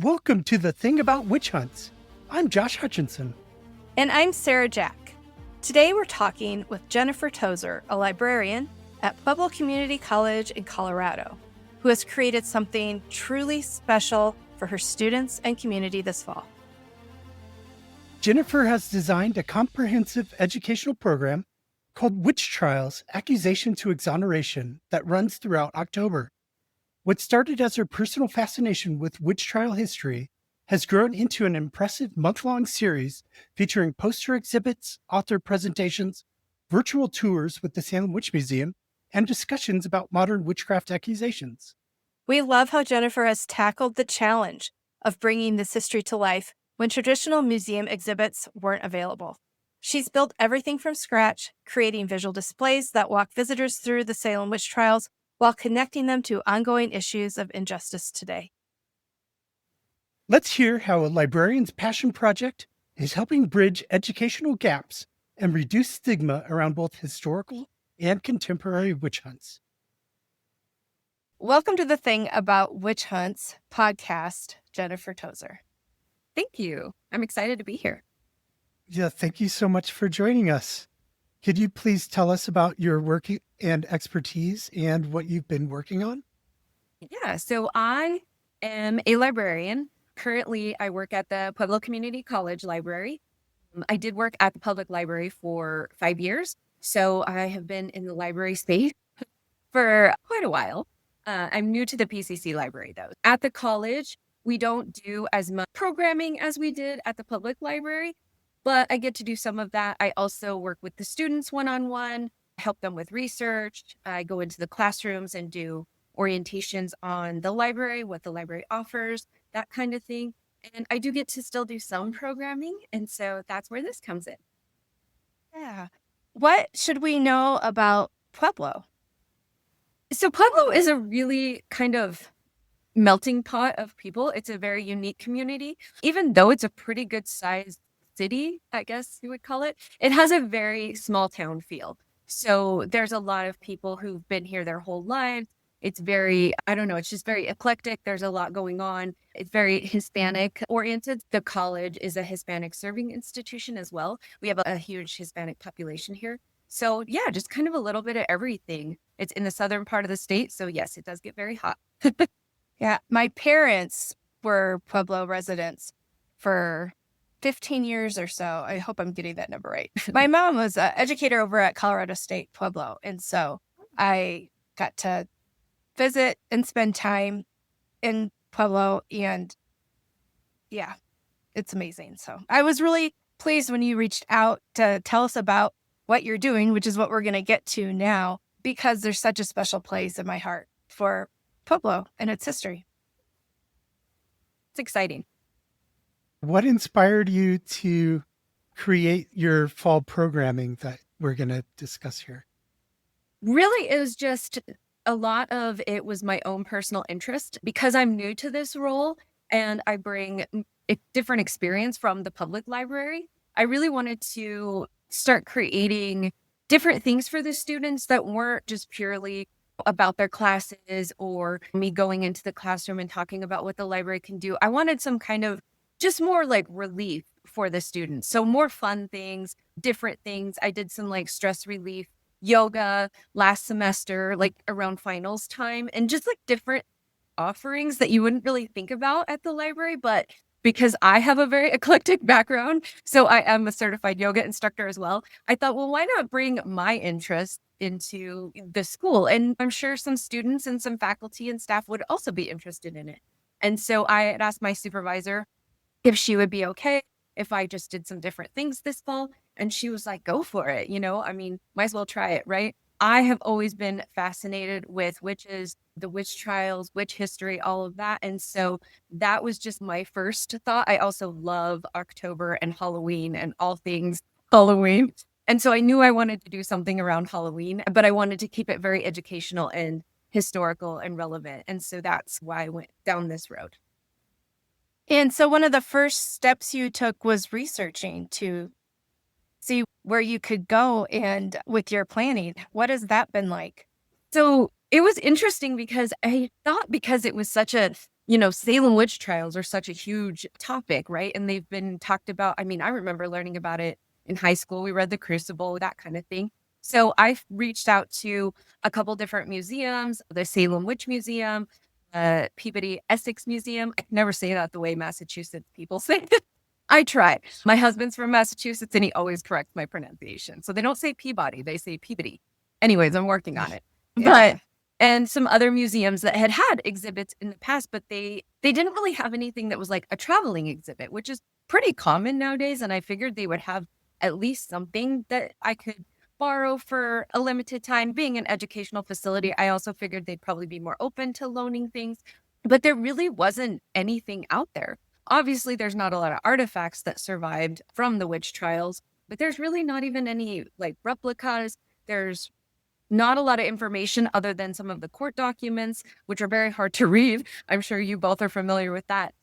Welcome to the Thing About Witch Hunts. I'm Josh Hutchinson. And I'm Sarah Jack. Today we're talking with Jennifer Tozer, a librarian at Pueblo Community College in Colorado, who has created something truly special for her students and community this fall. Jennifer has designed a comprehensive educational program called Witch Trials, Accusation to Exoneration that runs throughout October. What started as her personal fascination with witch trial history has grown into an impressive month-long series featuring poster exhibits, author presentations, virtual tours with the Salem Witch Museum, and discussions about modern witchcraft accusations. We love how Jennifer has tackled the challenge of bringing this history to life when traditional museum exhibits weren't available. She's built everything from scratch, creating visual displays that walk visitors through the Salem witch trials while connecting them to ongoing issues of injustice today. Let's hear how a librarian's passion project is helping bridge educational gaps and reduce stigma around both historical and contemporary witch hunts. Welcome to the Thing About Witch Hunts podcast, Jennifer Tozer. Thank you. I'm excited to be here. Yeah, thank you so much for joining us. Could you please tell us about your work and expertise and what you've been working on? Yeah, so I am a librarian. Currently, I work at the Pueblo Community College Library. I did work at the public library for 5 years, so I have been in the library space for quite a while. I'm new to the PCC library, though. At the college, we don't do as much programming as we did at the public library, but I get to do some of that. I also work with the students one-on-one, help them with research. I go into the classrooms and do orientations on the library, what the library offers, that kind of thing. And I do get to still do some programming, and so that's where this comes in. Yeah. What should we know about Pueblo? So Pueblo is a really kind of melting pot of people. It's a very unique community. Even though it's a pretty good sized city, I guess you would call it, it has a very small town feel. So there's a lot of people who've been here their whole lives. It's very, it's just very eclectic. There's a lot going on. It's very Hispanic oriented. The college is a Hispanic serving institution as well. We have a huge Hispanic population here. So yeah, just kind of a little bit of everything. It's in the southern part of the state. So yes, it does get very hot. Yeah, my parents were Pueblo residents for 15 years or so. I hope I'm getting that number right. My mom was an educator over at Colorado State Pueblo. And so I got to visit and spend time in Pueblo. And yeah, it's amazing. So I was really pleased when you reached out to tell us about what you're doing, which is what we're going to get to now, because there's such a special place in my heart for Pueblo and its history. It's exciting. What inspired you to create your fall programming that we're going to discuss here? Really, it was just a lot of it was my own personal interest because I'm new to this role and I bring a different experience from the public library. I really wanted to start creating different things for the students that weren't just purely about their classes or me going into the classroom and talking about what the library can do. I wanted some kind of just more like relief for the students. So more fun things, different things. I did some like stress relief yoga last semester, like around finals time, and just like different offerings that you wouldn't really think about at the library. But because I have a very eclectic background, so I am a certified yoga instructor as well, I thought, well, why not bring my interest into the school? And I'm sure some students and some faculty and staff would also be interested in it. And so I had asked my supervisor if she would be okay if I just did some different things this fall. And she was like, go for it. Might as well try it, right? I have always been fascinated with witches, the witch trials, witch history, all of that. And so that was just my first thought. I also love October and Halloween and all things Halloween. And so I knew I wanted to do something around Halloween, but I wanted to keep it very educational and historical and relevant. And so that's why I went down this road. And so one of the first steps you took was researching to see where you could go and with your planning. What has that been like? So it was interesting because I thought because it was such a Salem witch trials are such a huge topic, right? And they've been talked about. I mean, I remember learning about it in high school. We read The Crucible, that kind of thing. So I reached out to a couple different museums, the Salem Witch Museum, Peabody Essex Museum. I can never say that the way Massachusetts people say it. I try. My husband's from Massachusetts and he always corrects my pronunciation. So they don't say Peabody, they say Peabody. Anyways, I'm working on it. Yeah. And some other museums that had exhibits in the past, but they didn't really have anything that was like a traveling exhibit, which is pretty common nowadays. And I figured they would have at least something that I could borrow for a limited time. Being an educational facility, I also figured they'd probably be more open to loaning things, but there really wasn't anything out there. Obviously, there's not a lot of artifacts that survived from the witch trials, but there's really not even any like replicas. There's not a lot of information other than some of the court documents, which are very hard to read. I'm sure you both are familiar with that.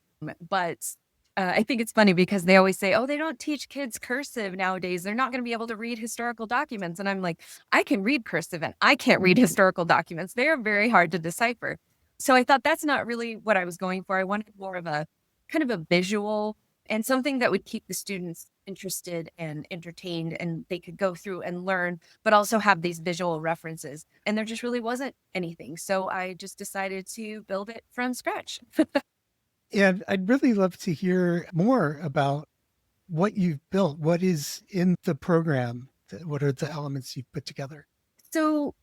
But I think it's funny because they always say, oh, they don't teach kids cursive nowadays. They're not going to be able to read historical documents. And I'm like, I can read cursive and I can't read historical documents. They are very hard to decipher. So I thought that's not really what I was going for. I wanted more of a kind of a visual and something that would keep the students interested and entertained and they could go through and learn, but also have these visual references. And there just really wasn't anything. So I just decided to build it from scratch. And I'd really love to hear more about what you've built. What is in the program? What are the elements you've put together? So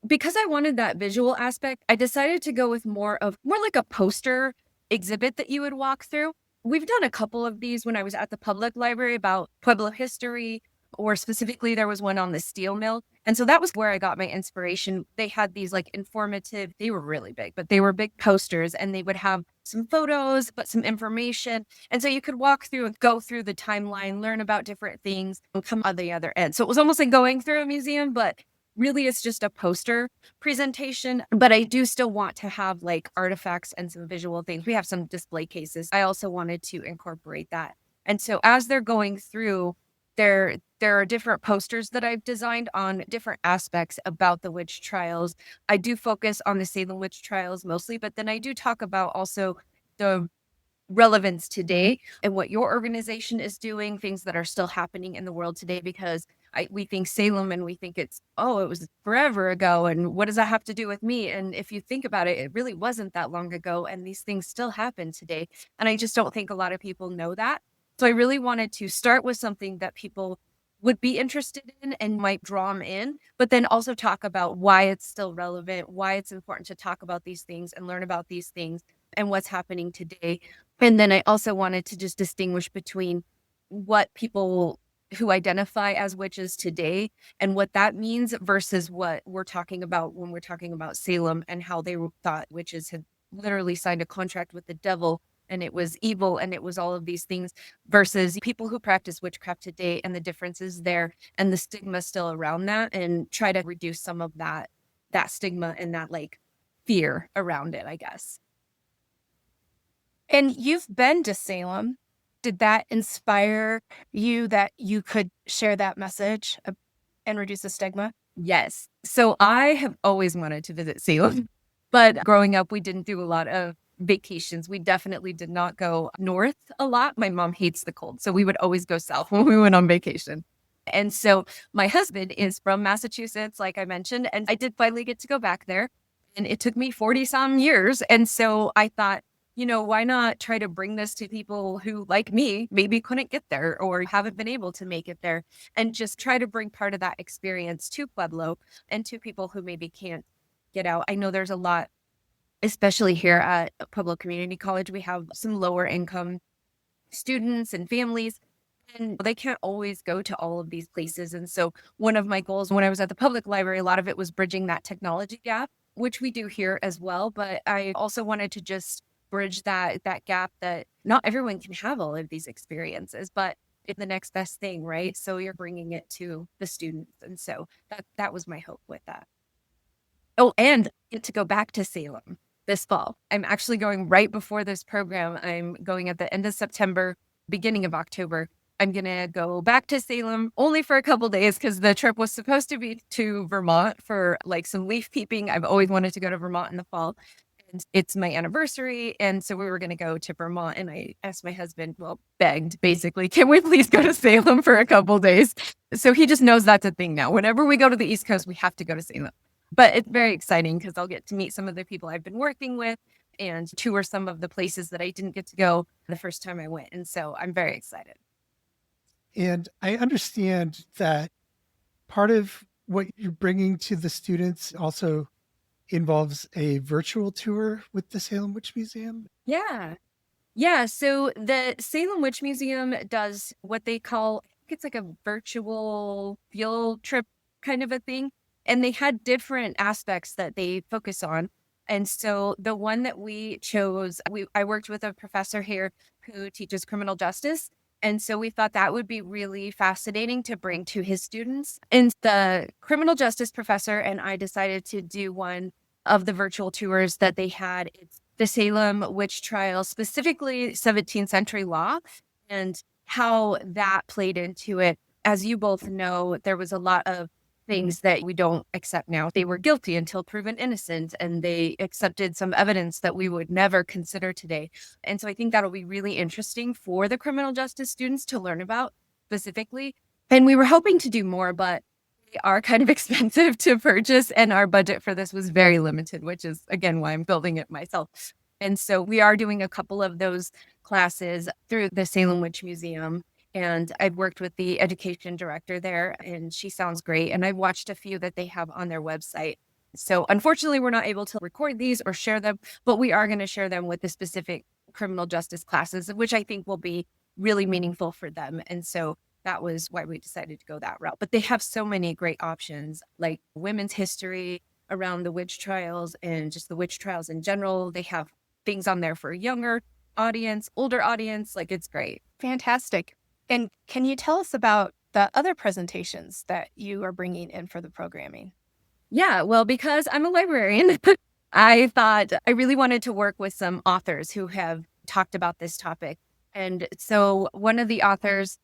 because I wanted that visual aspect, I decided to go with more like a poster exhibit that you would walk through. We've done a couple of these when I was at the public library about Pueblo history, or specifically there was one on the steel mill. And so that was where I got my inspiration. They had these like informative, they were really big, but they were big posters and they would have some photos, but some information. And so you could walk through and go through the timeline, learn about different things and come on the other end. So it was almost like going through a museum, but really it's just a poster presentation. But I do still want to have like artifacts and some visual things. We have some display cases. I also wanted to incorporate that. And so as they're going through, there are different posters that I've designed on different aspects about the witch trials. I do focus on the Salem witch trials mostly, but then I do talk about also the relevance today and what your organization is doing, things that are still happening in the world today, because we think Salem and we think it was forever ago. And what does that have to do with me? And if you think about it, it really wasn't that long ago. And these things still happen today. And I just don't think a lot of people know that. So I really wanted to start with something that people would be interested in and might draw them in, but then also talk about why it's still relevant, why it's important to talk about these things and learn about these things and what's happening today. And then I also wanted to just distinguish between what people who identify as witches today and what that means versus what we're talking about when we're talking about Salem and how they thought witches had literally signed a contract with the devil and it was evil and it was all of these things versus people who practice witchcraft today and the differences there and the stigma still around that, and try to reduce some of that stigma and that like fear around it, I guess. And you've been to Salem. Did that inspire you that you could share that message and reduce the stigma? Yes. So I have always wanted to visit Salem, but growing up, we didn't do a lot of vacations. We definitely did not go north a lot. My mom hates the cold, so we would always go south when we went on vacation. And so my husband is from Massachusetts, like I mentioned, and I did finally get to go back there. And it took me 40 some years. And so I thought, why not try to bring this to people who, like me, maybe couldn't get there or haven't been able to make it there, and just try to bring part of that experience to Pueblo and to people who maybe can't get out. I know there's a lot, especially here at Pueblo Community College, we have some lower income students and families, and they can't always go to all of these places. And so one of my goals when I was at the public library, a lot of it was bridging that technology gap, which we do here as well. But I also wanted to just bridge that gap that not everyone can have all of these experiences, but it's the next best thing, right? So you're bringing it to the students. And so that was my hope with that. Oh, and get to go back to Salem this fall. I'm actually going right before this program. I'm going at the end of September, beginning of October. I'm going to go back to Salem only for a couple days because the trip was supposed to be to Vermont for like some leaf peeping. I've always wanted to go to Vermont in the fall. And it's my anniversary. And so we were going to go to Vermont. And I asked my husband, well, begged basically, can we please go to Salem for a couple days? So he just knows that's a thing now. Whenever we go to the East Coast, we have to go to Salem. But it's very exciting because I'll get to meet some of the people I've been working with and tour some of the places that I didn't get to go the first time I went. And so I'm very excited. And I understand that part of what you're bringing to the students also involves a virtual tour with the Salem Witch Museum. Yeah. Yeah. So the Salem Witch Museum does what they call, I think it's like a virtual field trip kind of a thing. And they had different aspects that they focus on. And so the one that we chose, I worked with a professor here who teaches criminal justice. And so we thought that would be really fascinating to bring to his students. And the criminal justice professor and I decided to do one of the virtual tours that they had. It's the Salem witch trials, specifically 17th century law and how that played into it. As you both know, there was a lot of things that we don't accept now. They were guilty until proven innocent, and they accepted some evidence that we would never consider today. And so I think that'll be really interesting for the criminal justice students to learn about specifically. And we were hoping to do more, but they are kind of expensive to purchase, and our budget for this was very limited, which is, again, why I'm building it myself. And so we are doing a couple of those classes through the Salem Witch Museum. And I've worked with the education director there, and she sounds great. And I've watched a few that they have on their website. So unfortunately, we're not able to record these or share them, but we are going to share them with the specific criminal justice classes, which I think will be really meaningful for them. And so that was why we decided to go that route. But they have so many great options, like women's history around the witch trials and just the witch trials in general. They have things on there for a younger audience, older audience. Like, it's great. Fantastic. And can you tell us about the other presentations that you are bringing in for the programming? Yeah, well, because I'm a librarian, I thought I really wanted to work with some authors who have talked about this topic. And so one of the authors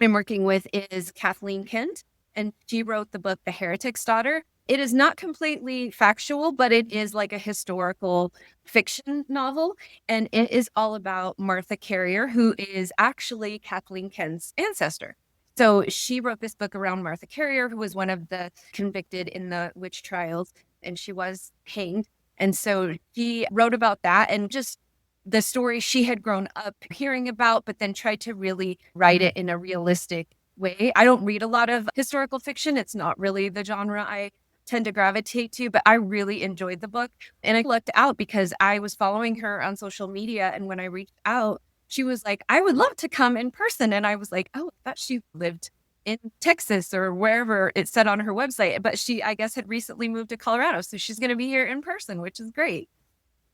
I'm working with is Kathleen Kent, and she wrote the book, The Heretic's Daughter. It is not completely factual, but it is like a historical fiction novel. And it is all about Martha Carrier, who is actually Kathleen Kent's ancestor. So she wrote this book around Martha Carrier, who was one of the convicted in the witch trials, and she was hanged. And so she wrote about that and just the story she had grown up hearing about, but then tried to really write it in a realistic way. I don't read a lot of historical fiction. It's not really the genre I tend to gravitate to, but I really enjoyed the book. And I lucked out because I was following her on social media. And when I reached out, she was like, I would love to come in person. And I was like, oh, I thought she lived in Texas or wherever it said on her website. But she, I guess, had recently moved to Colorado. So she's going to be here in person, which is great.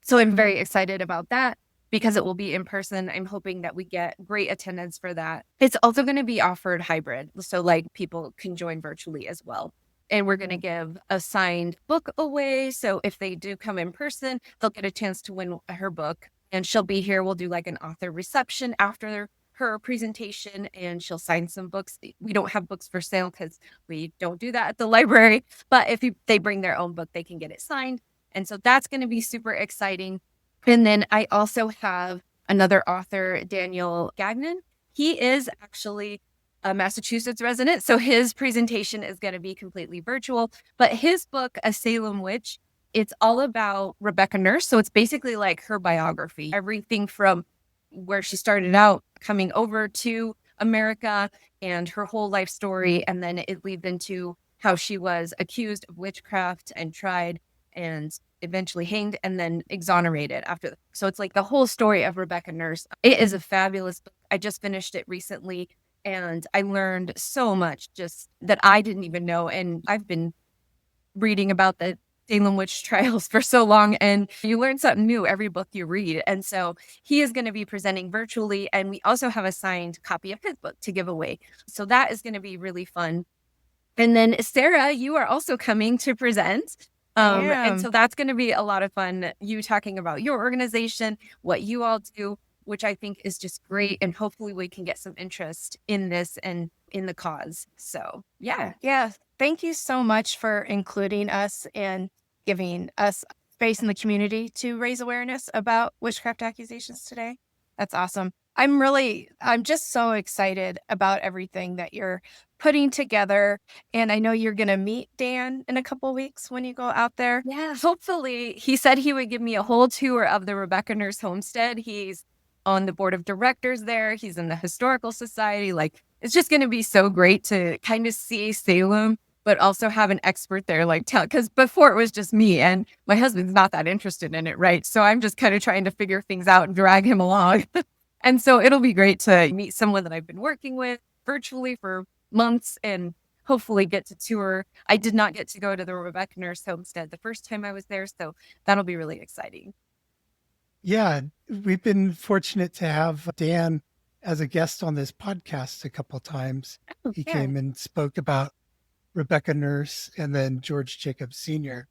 So I'm very excited about that because it will be in person. I'm hoping that we get great attendance for that. It's also going to be offered hybrid. So like people can join virtually as well. And we're going to give a signed book away. So if they do come in person, they'll get a chance to win her book. And she'll be here. We'll do like an author reception after her presentation, and she'll sign some books. We don't have books for sale because we don't do that at the library. But if they bring their own book, they can get it signed. And so that's going to be super exciting. And then I also have another author, Daniel Gagnon. He is actually a Massachusetts resident. So his presentation is going to be completely virtual. But his book, A Salem Witch, it's all about Rebecca Nurse. So it's basically like her biography, everything from where she started out coming over to America and her whole life story. And then it leads into how she was accused of witchcraft and tried and eventually hanged and then exonerated after. So it's like the whole story of Rebecca Nurse. It is a fabulous book. I just finished it recently and I learned so much just that I didn't even know. And I've been reading about the Salem witch trials for so long, and you learn something new every book you read. And so he is going to be presenting virtually, and we also have a signed copy of his book to give away. So that is going to be really fun. And then Sarah, you are also coming to present. And so that's going to be a lot of fun. You talking about your organization, what you all do, which I think is just great. And hopefully we can get some interest in this and in the cause. So yeah. Yeah. Thank you so much for including us and giving us space in the community to raise awareness about witchcraft accusations today. That's awesome. I'm just so excited about everything that you're putting together. And I know you're going to meet Dan in a couple of weeks when you go out there. Yeah, hopefully. He said he would give me a whole tour of the Rebecca Nurse homestead. He's on the board of directors there. He's in the historical society. Like, it's just going to be so great to kind of see Salem, but also have an expert there, like tell, because before it was just me and my husband's not that interested in it, right? So I'm just kind of trying to figure things out and drag him along. And so it'll be great to meet someone that I've been working with virtually for months and hopefully get to tour. I did not get to go to the Rebecca Nurse homestead the first time I was there, so that'll be really exciting. Yeah, we've been fortunate to have Dan as a guest on this podcast a couple times. He Yeah. came and spoke about Rebecca Nurse and then George Jacobs Sr.,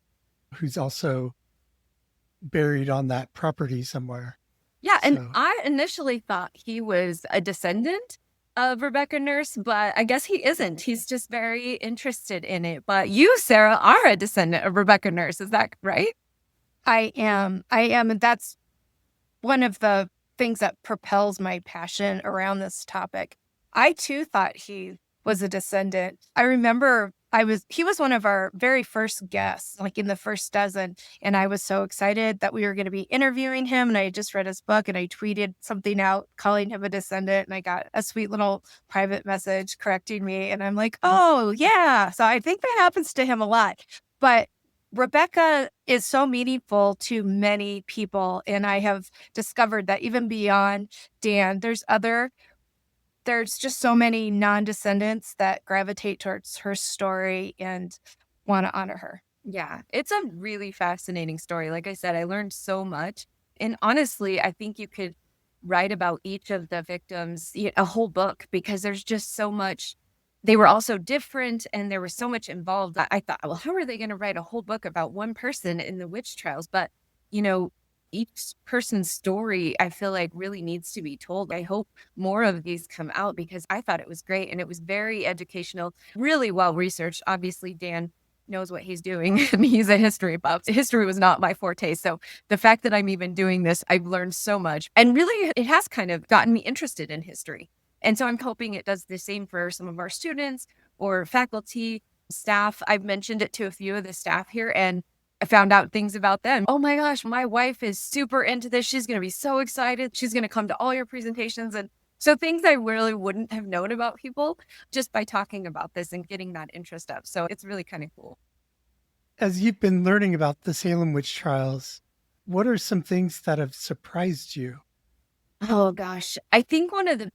who's also buried on that property somewhere. Yeah, and So- I initially thought he was a descendant of Rebecca Nurse, but I guess he isn't. He's just very interested in it. But you, Sarah, are a descendant of Rebecca Nurse. Is that right? I am. And that's one of the things that propels my passion around this topic. I too thought he was a descendant. I remember he was one of our very first guests, like in the first dozen. And I was so excited that we were going to be interviewing him. And I had just read his book and I tweeted something out calling him a descendant. And I got a sweet little private message correcting me. And I'm like, oh, yeah. So I think that happens to him a lot. But Rebecca is so meaningful to many people. And I have discovered that even beyond Dan, there's just so many non-descendants that gravitate towards her story and want to honor her. Yeah, it's a really fascinating story. Like I said, I learned so much. And honestly, I think you could write about each of the victims, a whole book, because there's just so much. They were all so different and there was so much involved. I thought, well, how are they going to write a whole book about one person in the witch trials? But, each person's story, I feel like really needs to be told. I hope more of these come out because I thought it was great and it was very educational, really well researched. Obviously, Dan knows what he's doing. And he's a history buff. History was not my forte. So the fact that I'm even doing this, I've learned so much. And really, it has kind of gotten me interested in history. And so I'm hoping it does the same for some of our students or faculty, staff. I've mentioned it to a few of the staff here and I found out things about them. Oh my gosh, my wife is super into this. She's going to be so excited. She's going to come to all your presentations. And so things I really wouldn't have known about people just by talking about this and getting that interest up. So it's really kind of cool. As you've been learning about the Salem witch trials, what are some things that have surprised you? Oh gosh, I think one of the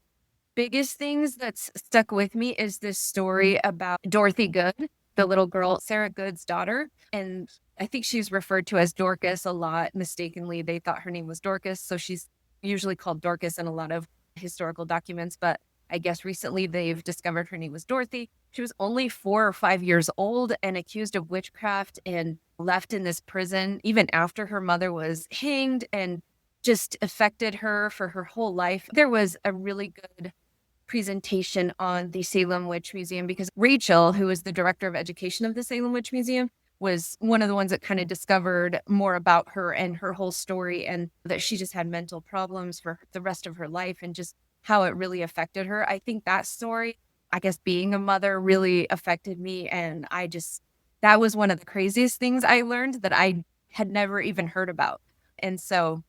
biggest things that's stuck with me is this story about Dorothy Good, the little girl, Sarah Good's daughter. And I think she's referred to as Dorcas a lot. Mistakenly, they thought her name was Dorcas. So she's usually called Dorcas in a lot of historical documents. But I guess recently they've discovered her name was Dorothy. She was only 4 or 5 years old and accused of witchcraft and left in this prison even after her mother was hanged and just affected her for her whole life. There was a really good presentation on the Salem Witch Museum because Rachel, who is the director of education of the Salem Witch Museum, was one of the ones that kind of discovered more about her and her whole story and that she just had mental problems for the rest of her life and just how it really affected her. I think that story, I guess being a mother really affected me. And that was one of the craziest things I learned that I had never even heard about. And so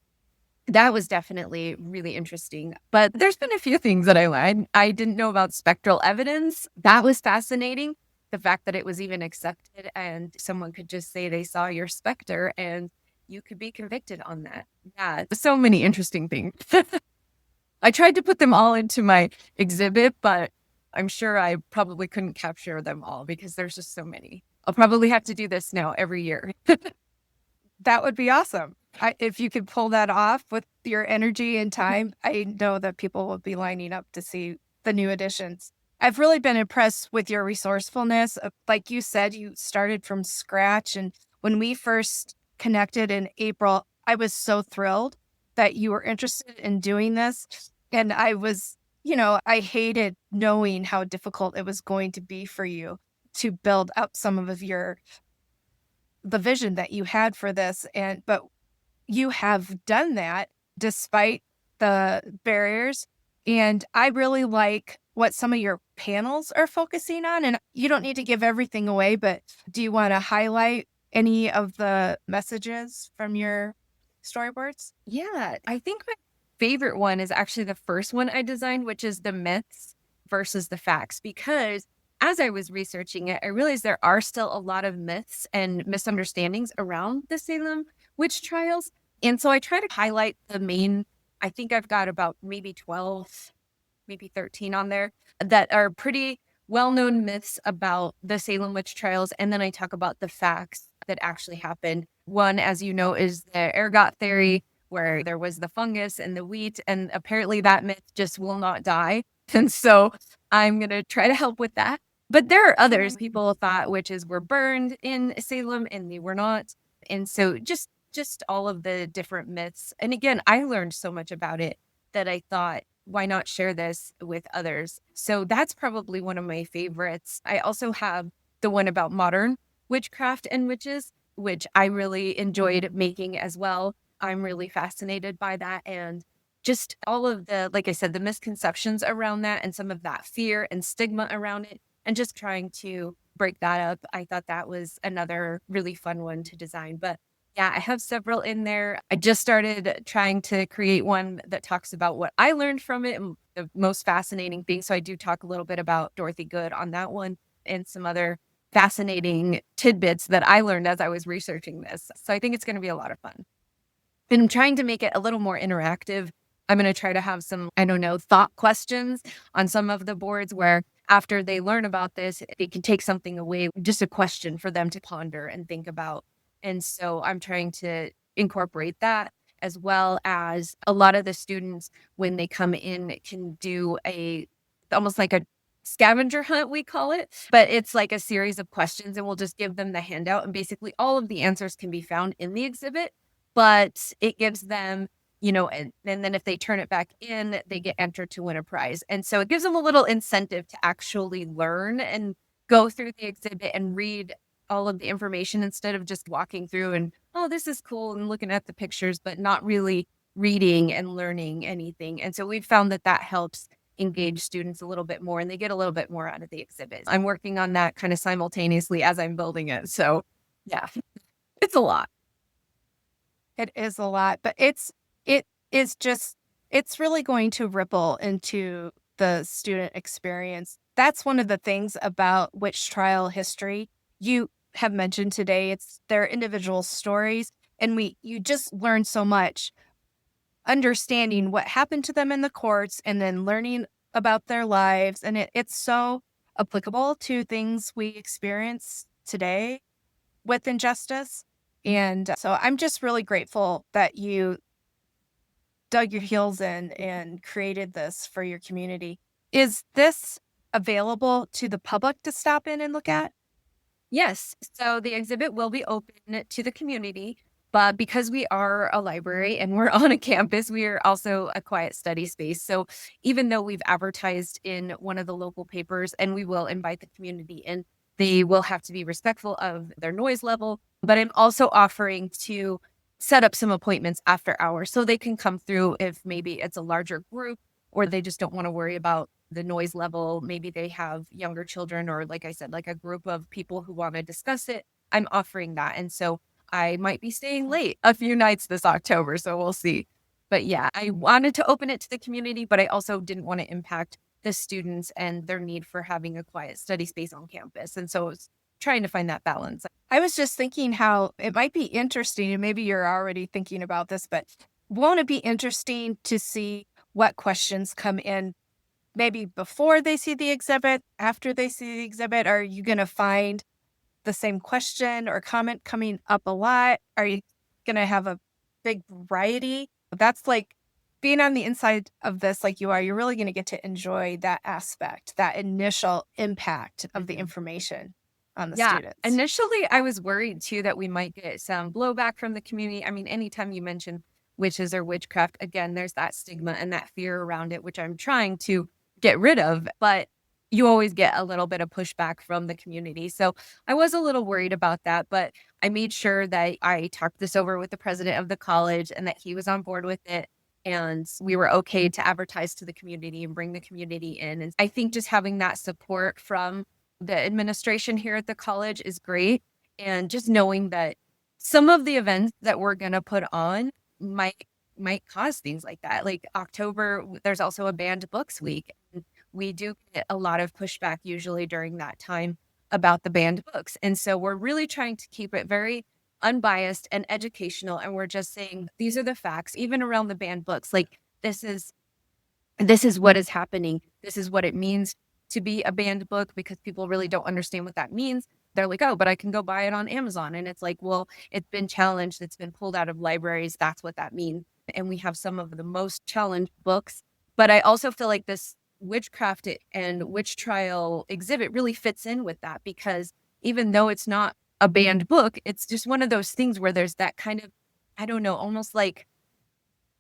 that was definitely really interesting. But there's been a few things that I learned. I didn't know about spectral evidence. That was fascinating. The fact that it was even accepted and someone could just say they saw your specter and you could be convicted on that. Yeah, so many interesting things. I tried to put them all into my exhibit, but I'm sure I probably couldn't capture them all because there's just so many. I'll probably have to do this now every year. That would be awesome. If you could pull that off with your energy and time, I know that people will be lining up to see the new additions. I've really been impressed with your resourcefulness. Like you said, you started from scratch. And when we first connected in April, I was so thrilled that you were interested in doing this. And I was, I hated knowing how difficult it was going to be for you to build up some of your the vision that you had for this, but you have done that despite the barriers. And I really like what some of your panels are focusing on. And you don't need to give everything away, but do you want to highlight any of the messages from your storyboards? Yeah, I think my favorite one is actually the first one I designed, which is the myths versus the facts. Because as I was researching it, I realized there are still a lot of myths and misunderstandings around the Salem witch trials. And so I try to highlight the main, I think I've got about maybe 12, maybe 13 on there that are pretty well-known myths about the Salem witch trials. And then I talk about the facts that actually happened. One, as you know, is the ergot theory, where there was the fungus and the wheat, and apparently that myth just will not die. And so I'm going to try to help with that. But there are others. People thought witches were burned in Salem, and they were not. And so just all of the different myths. And again, I learned so much about it that I thought, why not share this with others? So that's probably one of my favorites. I also have the one about modern witchcraft and witches, which I really enjoyed making as well. I'm really fascinated by that. And just all of the, like I said, the misconceptions around that and some of that fear and stigma around it, and just trying to break that up. I thought that was another really fun one to design. But yeah, I have several in there. I just started trying to create one that talks about what I learned from it and the most fascinating thing. So I do talk a little bit about Dorothy Good on that one and some other fascinating tidbits that I learned as I was researching this. So I think it's going to be a lot of fun. And I'm trying to make it a little more interactive. I'm going to try to have some, I don't know, thought questions on some of the boards where after they learn about this, they can take something away, just a question for them to ponder and think about. And so I'm trying to incorporate that, as well as a lot of the students, when they come in, can do almost like a scavenger hunt, we call it, but it's like a series of questions, and we'll just give them the handout, and basically all of the answers can be found in the exhibit, but it gives them, and then if they turn it back in, they get entered to win a prize. And so it gives them a little incentive to actually learn and go through the exhibit and read all of the information instead of just walking through and, oh, this is cool, and looking at the pictures, but not really reading and learning anything. And so we've found that that helps engage students a little bit more, and they get a little bit more out of the exhibit. I'm working on that kind of simultaneously as I'm building it. So yeah, it's a lot. It is a lot, but it is just, it's really going to ripple into the student experience. That's one of the things about witch trial history. You have mentioned today, it's their individual stories, and you just learn so much understanding what happened to them in the courts and then learning about their lives. And it's so applicable to things we experience today with injustice. And so I'm just really grateful that you dug your heels in and created this for your community. Is this available to the public to stop in and look at? Yes. So the exhibit will be open to the community, but because we are a library and we're on a campus, we are also a quiet study space. So even though we've advertised in one of the local papers and we will invite the community in, they will have to be respectful of their noise level. But I'm also offering to set up some appointments after hours so they can come through if maybe it's a larger group or they just don't want to worry about the noise level. Maybe they have younger children, or like I said, like a group of people who want to discuss it. I'm offering that. And so I might be staying late a few nights this October, so we'll see. But yeah, I wanted to open it to the community, but I also didn't want to impact the students and their need for having a quiet study space on campus. And so it's trying to find that balance. I was just thinking how it might be interesting, and maybe you're already thinking about this, but won't it be interesting to see what questions come in maybe before they see the exhibit, after they see the exhibit? Are you going to find the same question or comment coming up a lot? Are you going to have a big variety? That's like being on the inside of this, like you are, you're really going to get to enjoy that aspect, that initial impact of the information on the students. Initially, I was worried too that we might get some blowback from the community. I mean, anytime you mention witches or witchcraft, again, there's that stigma and that fear around it, which I'm trying to get rid of. But you always get a little bit of pushback from the community. So I was a little worried about that, but I made sure that I talked this over with the president of the college and that he was on board with it. And we were okay to advertise to the community and bring the community in. And I think just having that support from the administration here at the college is great. And just knowing that some of the events that we're going to put on might cause things like that. Like October, there's also a banned books week. And we do get a lot of pushback usually during that time about the banned books. And so we're really trying to keep it very unbiased and educational. And we're just saying, these are the facts, even around the banned books. Like this is what is happening. This is what it means to be a banned book, because people really don't understand what that means. They're like, oh, but I can go buy it on Amazon. And it's like, well, it's been challenged. It's been pulled out of libraries. That's what that means. And we have some of the most challenged books. But I also feel like this witchcraft and witch trial exhibit really fits in with that, because even though it's not a banned book, it's just one of those things where there's that kind of, I don't know, almost like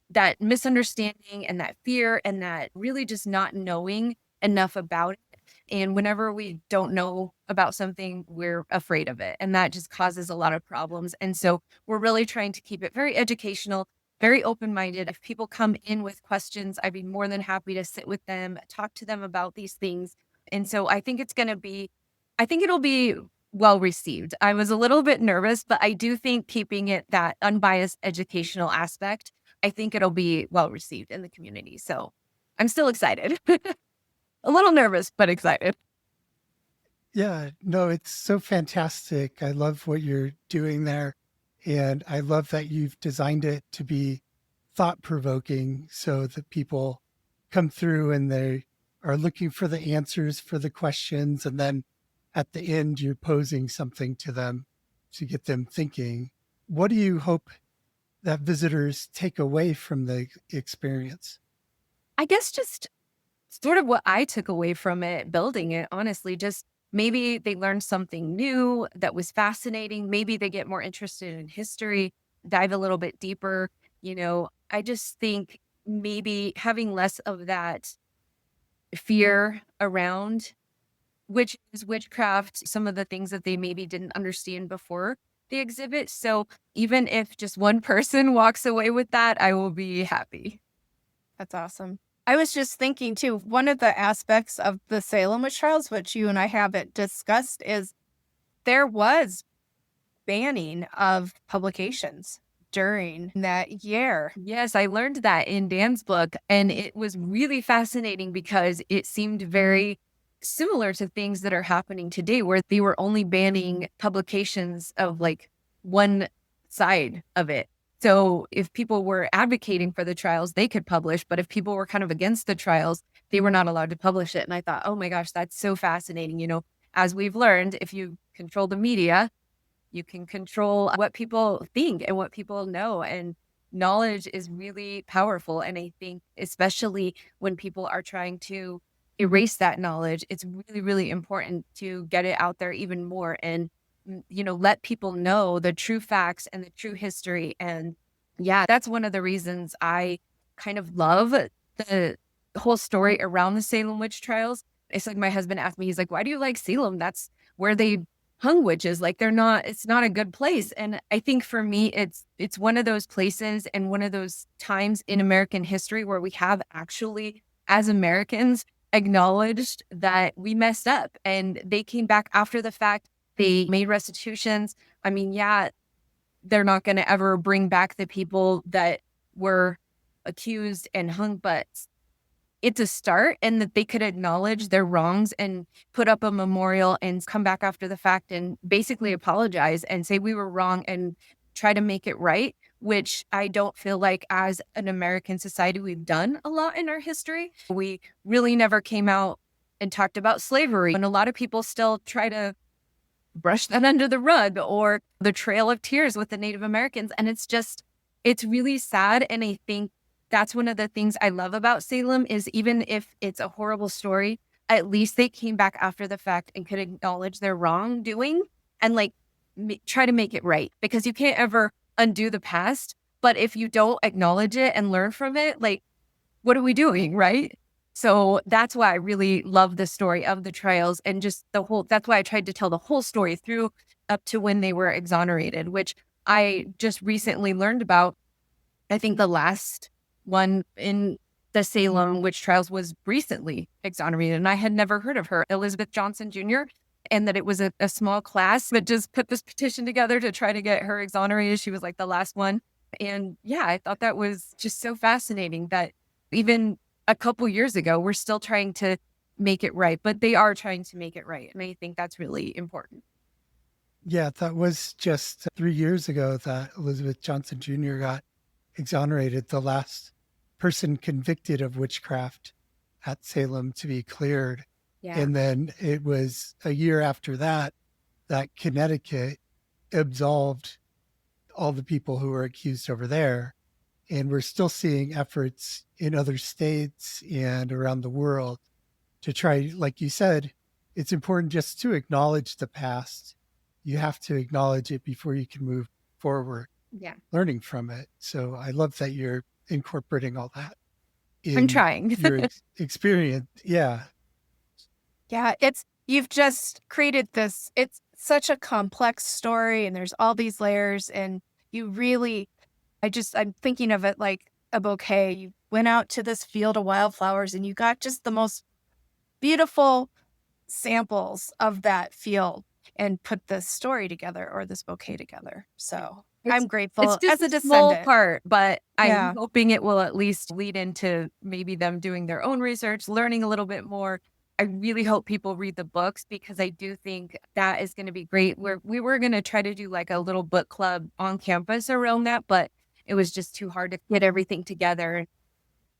that misunderstanding and that fear and that really just not knowing enough about it. And whenever we don't know about something, we're afraid of it. And that just causes a lot of problems. And so we're really trying to keep it very educational, very open-minded. If people come in with questions, I'd be more than happy to sit with them, talk to them about these things. And so I think it'll be well received. I was a little bit nervous, but I do think keeping it that unbiased educational aspect, I think it'll be well received in the community. So I'm still excited. A little nervous, but excited. Yeah, no, it's so fantastic. I love what you're doing there. And I love that you've designed it to be thought provoking so that people come through and they are looking for the answers for the questions. And then at the end, you're posing something to them to get them thinking. What do you hope that visitors take away from the experience? I guess just sort of what I took away from it, building it, honestly, just maybe they learned something new that was fascinating. Maybe they get more interested in history, dive a little bit deeper. I just think maybe having less of that fear around which is witchcraft, some of the things that they maybe didn't understand before the exhibit. So even if just one person walks away with that, I will be happy. That's awesome. I was just thinking too, one of the aspects of the Salem witch trials, which you and I haven't discussed, is there was banning of publications during that year. Yes, I learned that in Dan's book, and it was really fascinating because it seemed very similar to things that are happening today, where they were only banning publications of like one side of it. So if people were advocating for the trials, they could publish, but if people were kind of against the trials, they were not allowed to publish it. And I thought, oh my gosh, that's so fascinating. As we've learned, if you control the media, you can control what people think and what people know. And knowledge is really powerful. And I think especially when people are trying to erase that knowledge, it's really, really important to get it out there even more and, let people know the true facts and the true history. And yeah, that's one of the reasons I kind of love the whole story around the Salem witch trials. It's like my husband asked me, he's like, why do you like Salem? That's where they hung witches. Like it's not a good place. And I think for me, it's one of those places and one of those times in American history where we have actually, as Americans, acknowledged that we messed up, and they came back after the fact. They made restitutions. I mean, yeah, they're not going to ever bring back the people that were accused and hung, but it's a start, and that they could acknowledge their wrongs and put up a memorial and come back after the fact and basically apologize and say we were wrong and try to make it right, which I don't feel like as an American society we've done a lot in our history. We really never came out and talked about slavery, and a lot of people still try to brush that under the rug, or the Trail of Tears with the Native Americans. And it's really sad. And I think that's one of the things I love about Salem is even if it's a horrible story, at least they came back after the fact and could acknowledge their wrongdoing and try to make it right, because you can't ever undo the past. But if you don't acknowledge it and learn from it, what are we doing? Right. So that's why I really love the story of the trials and just that's why I tried to tell the whole story through up to when they were exonerated, which I just recently learned about. I think the last one in the Salem witch trials was recently exonerated, and I had never heard of her, Elizabeth Johnson Jr., and that it was a small class that just put this petition together to try to get her exonerated. She was like the last one. And yeah, I thought that was just so fascinating that even a couple years ago, we're still trying to make it right, but they are trying to make it right. And I think that's really important. Yeah, that was just 3 years ago that Elizabeth Johnson Jr. got exonerated, the last person convicted of witchcraft at Salem to be cleared. Yeah. And then it was a year after that that Connecticut absolved all the people who were accused over there. And we're still seeing efforts in other states and around the world to try, like you said, it's important just to acknowledge the past. You have to acknowledge it before you can move forward, Yeah. learning from it. So I love that you're incorporating all that I'm trying. your experience. Yeah. Yeah, you've just created this. It's such a complex story, and there's all these layers, and you really, I'm thinking of it like a bouquet. You went out to this field of wildflowers, and you got just the most beautiful samples of that field and put this story together or this bouquet together. So I'm grateful It's just as a small descendant. part, but Yeah. I'm hoping it will at least lead into maybe them doing their own research, learning a little bit more. I really hope people read the books because I do think that is going to be great. We were going to try to do like a little book club on campus around that, but it was just too hard to get everything together.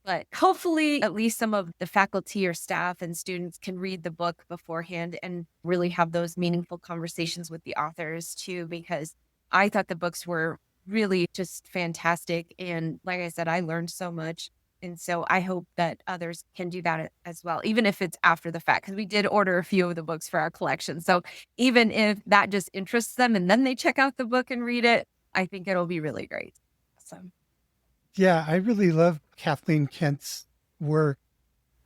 But hopefully, at least some of the faculty or staff and students can read the book beforehand and really have those meaningful conversations with the authors too, because I thought the books were really just fantastic. And like I said, I learned so much. And so I hope that others can do that as well, even if it's after the fact, because we did order a few of the books for our collection. So even if that just interests them and then they check out the book and read it, I think it'll be really great. Awesome. Yeah. I really love Kathleen Kent's work,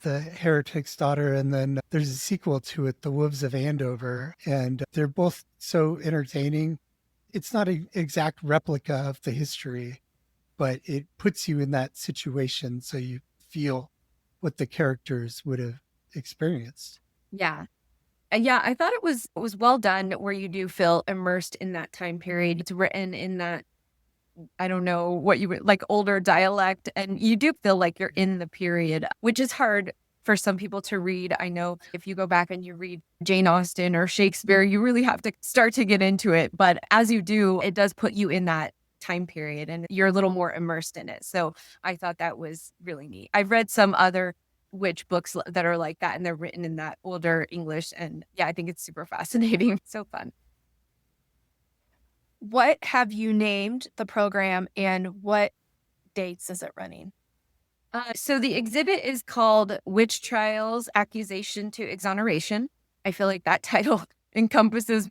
The Heretic's Daughter. And then there's a sequel to it, The Wolves of Andover. And they're both so entertaining. It's not an exact replica of the history, but it puts you in that situation so you feel what the characters would have experienced. Yeah. Yeah, I thought it was well done where you do feel immersed in that time period. It's written in that, I don't know what you would like, older dialect, and you do feel like you're in the period, which is hard for some people to read. I know if you go back and you read Jane Austen or Shakespeare, you really have to start to get into it. But as you do, it does put you in that time period and you're a little more immersed in it. So I thought that was really neat. I've read some other witch books that are like that and they're written in that older English. And yeah, I think it's super fascinating. So fun. What have you named the program and what dates is it running? So the exhibit is called Witch Trials, Accusation to Exoneration. I feel like that title encompasses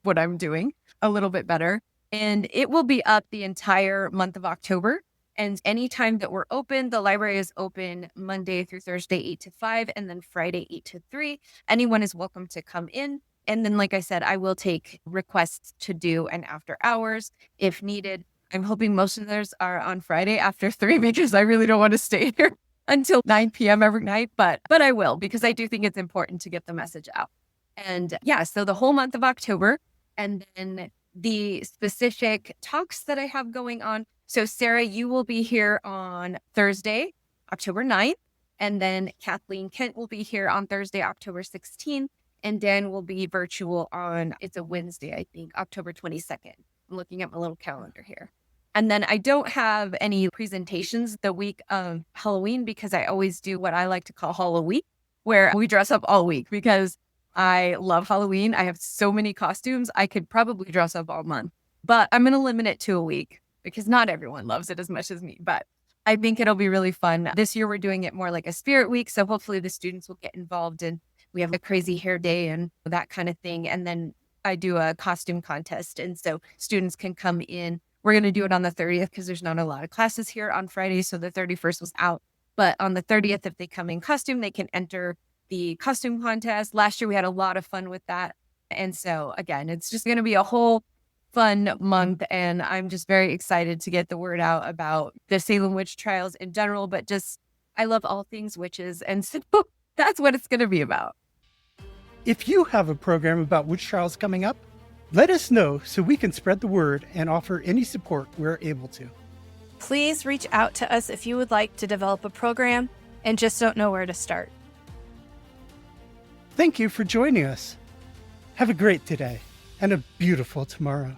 what I'm doing a little bit better. And it will be up the entire month of October. And anytime that we're open, the library is open Monday through Thursday, 8 to 5, and then Friday, 8 to 3. Anyone is welcome to come in. And then, like I said, I will take requests to do an after hours if needed. I'm hoping most of those are on Friday after 3 because I really don't want to stay here until 9 p.m. every night. But I will because I do think it's important to get the message out. And yeah, so the whole month of October and then the specific talks that I have going on. So Sarah, you will be here on Thursday, October 9th. And then Kathleen Kent will be here on Thursday, October 16th. And Dan will be virtual on, it's a Wednesday, I think, October 22nd. I'm looking at my little calendar here. And then I don't have any presentations the week of Halloween because I always do what I like to call Halloween, where we dress up all week because I love Halloween. I have so many costumes. I could probably dress up all month, but I'm going to limit it to a week because not everyone loves it as much as me, but I think it'll be really fun. This year, we're doing it more like a spirit week. So hopefully the students will get involved and we have a crazy hair day and that kind of thing. And then I do a costume contest. And so students can come in. We're going to do it on the 30th because there's not a lot of classes here on Friday. So the 31st was out. But on the 30th, if they come in costume, they can enter the costume contest. Last year, we had a lot of fun with that. And so, again, it's just going to be a whole fun month. And I'm just very excited to get the word out about the Salem Witch Trials in general. But just, I love all things witches. And so that's what it's going to be about. If you have a program about witch trials coming up, let us know so we can spread the word and offer any support we're able to. Please reach out to us if you would like to develop a program and just don't know where to start. Thank you for joining us. Have a great today and a beautiful tomorrow.